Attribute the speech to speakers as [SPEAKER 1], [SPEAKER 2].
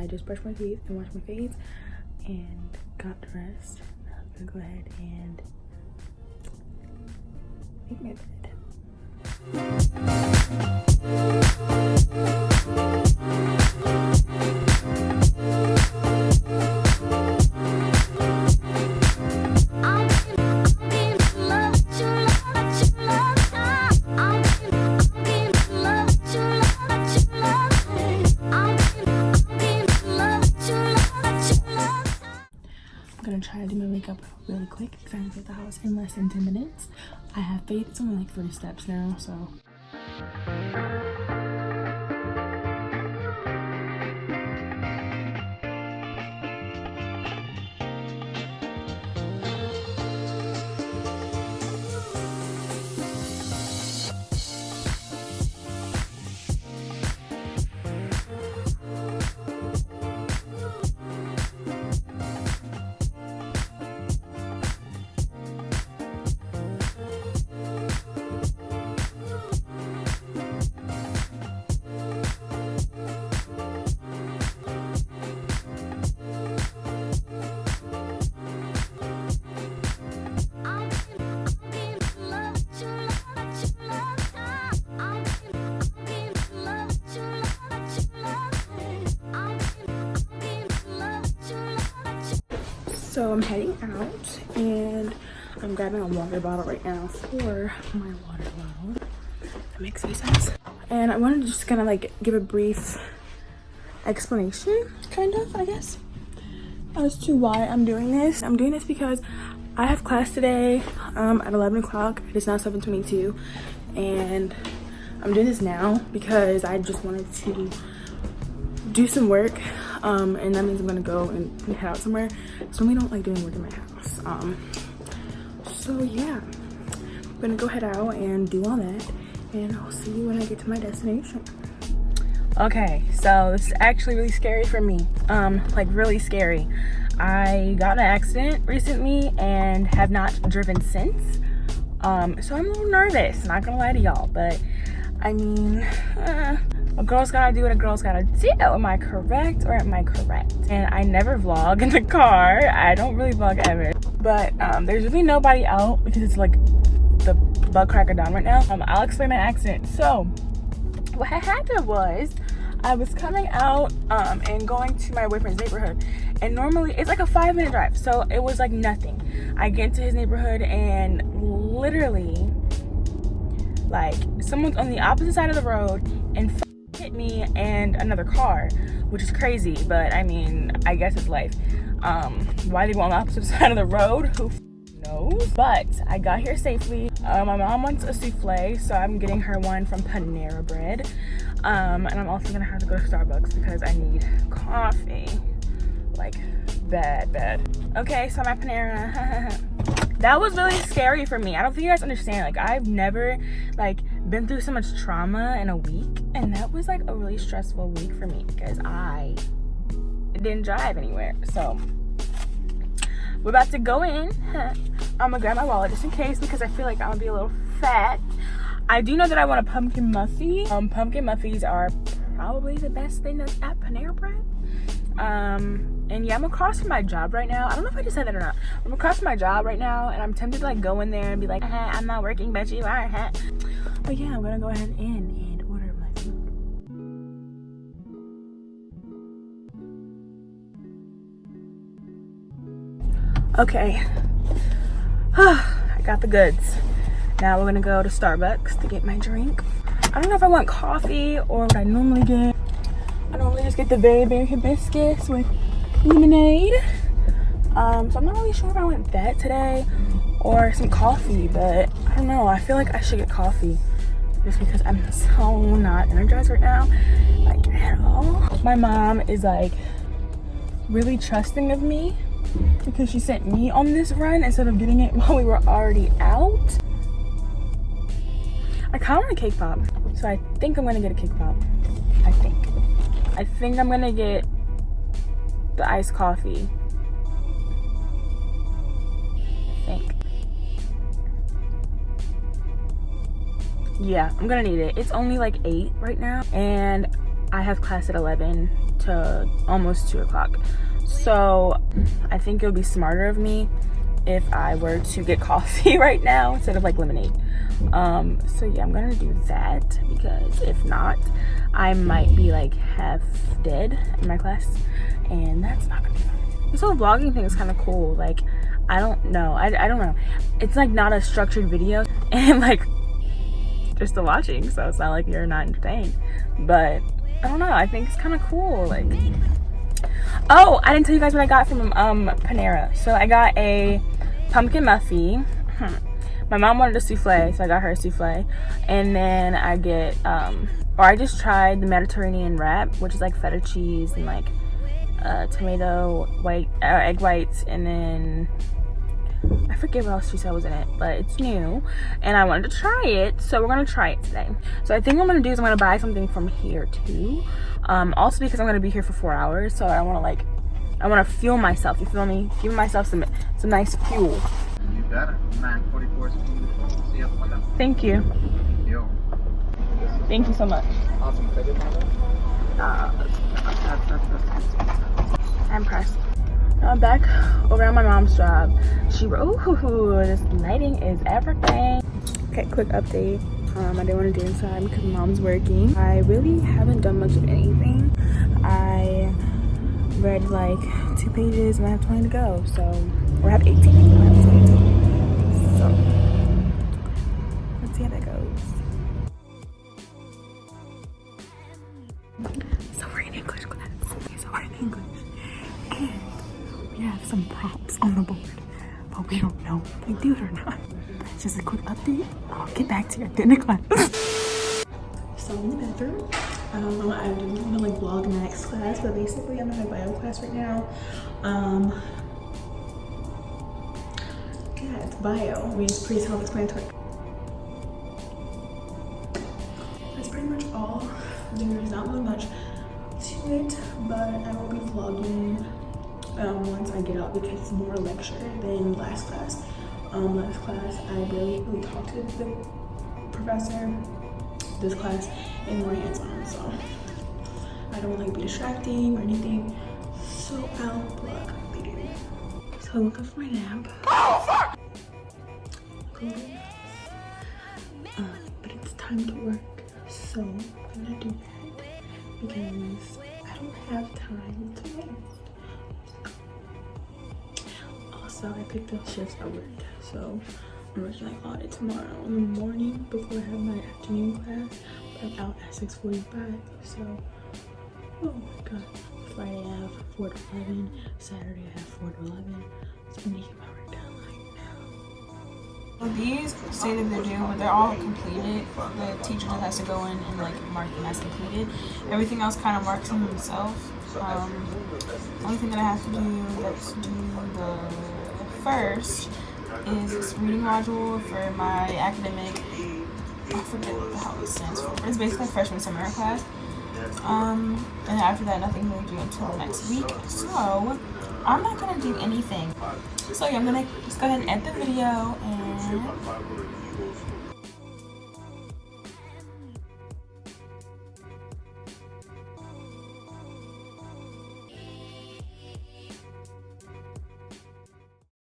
[SPEAKER 1] just brushed my teeth and washed my face and got dressed. I'm gonna go ahead and make my bed. I'm gonna try to do my makeup really quick because I'm gonna be at the house in less than 10 minutes. I have faith. It's only like 30 steps now, so. So I'm heading out and I'm grabbing a water bottle right now for my water bottle. That makes any sense. And I wanted to just kind of like give a brief explanation, kind of, I guess, as to why I'm doing this. I'm doing this because I have class today at 11 o'clock. It is now 7:22 and I'm doing this now because I just wanted to do some work. And that means I'm gonna go and head out somewhere. So we don't like doing work in my house. So yeah, I'm gonna go head out and do all that, and I'll see you when I get to my destination. Okay, so this is actually really scary for me. Like really scary. I got in an accident recently and have not driven since. So I'm a little nervous, not gonna lie to y'all, but I mean, a girl's gotta do what a girl's gotta do. Am I correct or am I correct? And I never vlog in the car. I don't really vlog ever. But there's really nobody out because it's like the butt crack of dawn right now. I'll explain my accident. So what had happened was I was coming out and going to my boyfriend's neighborhood. And normally it's like a 5-minute drive. So it was like nothing. I get into his neighborhood and literally like someone's on the opposite side of the road and hit me and another car, which is crazy, but I mean, I guess it's life. Why they go on the opposite side of the road, who knows? But I got here safely. My mom wants a souffle, so I'm getting her one from Panera Bread. And I'm also gonna have to go to Starbucks because I need coffee, like bad. Okay, so I'm at Panera. That was really scary for me. I don't think you guys understand. Like, I've never like been through so much trauma in a week, and that was like a really stressful week for me because I didn't drive anywhere. So we're about to go in. I'm gonna grab my wallet just in case because I feel like I'm gonna be a little fat. I do know that I want a pumpkin muffy. Pumpkin muffies are probably the best thing that's at Panera Bread. And yeah, I'm across from my job right now. I don't know if I just said that or not. I'm across from my job right now, and I'm tempted to like go in there and be like, I'm not working, but you are. But yeah, I'm gonna go ahead and order my food. Okay. I got the goods. Now we're gonna go to Starbucks to get my drink. I don't know if I want coffee or what I normally get. I normally just get the very hibiscus with lemonade. So I'm not really sure if I want that today or some coffee, but I don't know. I feel like I should get coffee just because I'm so not energized right now, like at all. My mom is like really trusting of me because she sent me on this run instead of getting it while we were already out. I kind of want a cake pop, so I think I'm gonna get a cake pop. I think I'm gonna get the iced coffee. I think. Yeah, I'm gonna need it. It's only like 8 right now, and I have class at 11 to almost 2 o'clock. So I think it would be smarter of me if I were to get coffee right now instead of like lemonade. So yeah, I'm gonna do that, because if not, I might be like half dead in my class, and that's not gonna be fun. This whole vlogging thing is kind of cool. Like, I don't know. I don't know. It's like not a structured video, and like just the watching, so it's not like you're not entertained. But I don't know. I think it's kind of cool. Like, oh, I didn't tell you guys what I got from Panera. So I got a pumpkin muffin. My mom wanted a souffle, so I got her a souffle. And then I get or I just tried the Mediterranean wrap, which is like feta cheese and like tomato egg whites, and then I forget what else she said was in it, but it's new and I wanted to try it, so we're gonna try it today. So I think what I'm gonna do is I'm gonna buy something from here too, also because I'm gonna be here for 4 hours, so I want to fuel myself, you feel me, give myself some nice fuel.
[SPEAKER 2] You got it. 944 see up window.
[SPEAKER 1] Thank you.
[SPEAKER 2] Yo.
[SPEAKER 1] Thank you so much.
[SPEAKER 2] Awesome.
[SPEAKER 1] I'm pressed. Now I'm back over at my mom's job. This lighting is everything. Okay, quick update. I didn't want to do inside because mom's working. I really haven't done much of anything. I read like 2 pages and I have 20 to go. So, or I have 18. So, let's see how that goes. So we're in English class. Okay, so we're in English. And we have some prompts on the board, but we don't know if they do it or not. That's just a quick update. I'll get back to you at the end of class. So I'm in the bathroom. I'm gonna like vlog in the next class, but basically I'm in my bio class right now. Yeah, it's bio. I mean, it's pretty self-explanatory. That's pretty much all. There's not really much to it, but I will be vlogging once I get out, because it's more lecture than last class. Last class I barely really talked to the professor. This class is more hands-on, so I don't like be distracting or anything. So I'll vlog later. So I'm looking for my nap. Cool. But it's time to work, so I'm gonna do that because I don't have time to wait. Also, I picked up shifts at work, so I'm working like audit tomorrow in the morning before I have my afternoon class. But I'm out at 6:45, so oh my god. Friday I have 4 to 11, Saturday I have 4 to 11, so I'm gonna get my work done like now. Well, these say that they're due, but they're all completed. The teacher just has to go in and like mark them as completed. Everything else kind of marks them themselves. Only thing that I have to do that's due the first is this reading module for my academic. I forget what the hell it stands for, but it's basically a freshman seminar class. And after that, nothing will do until the next week. So I'm not gonna do anything. So yeah, I'm gonna just go ahead and end the video and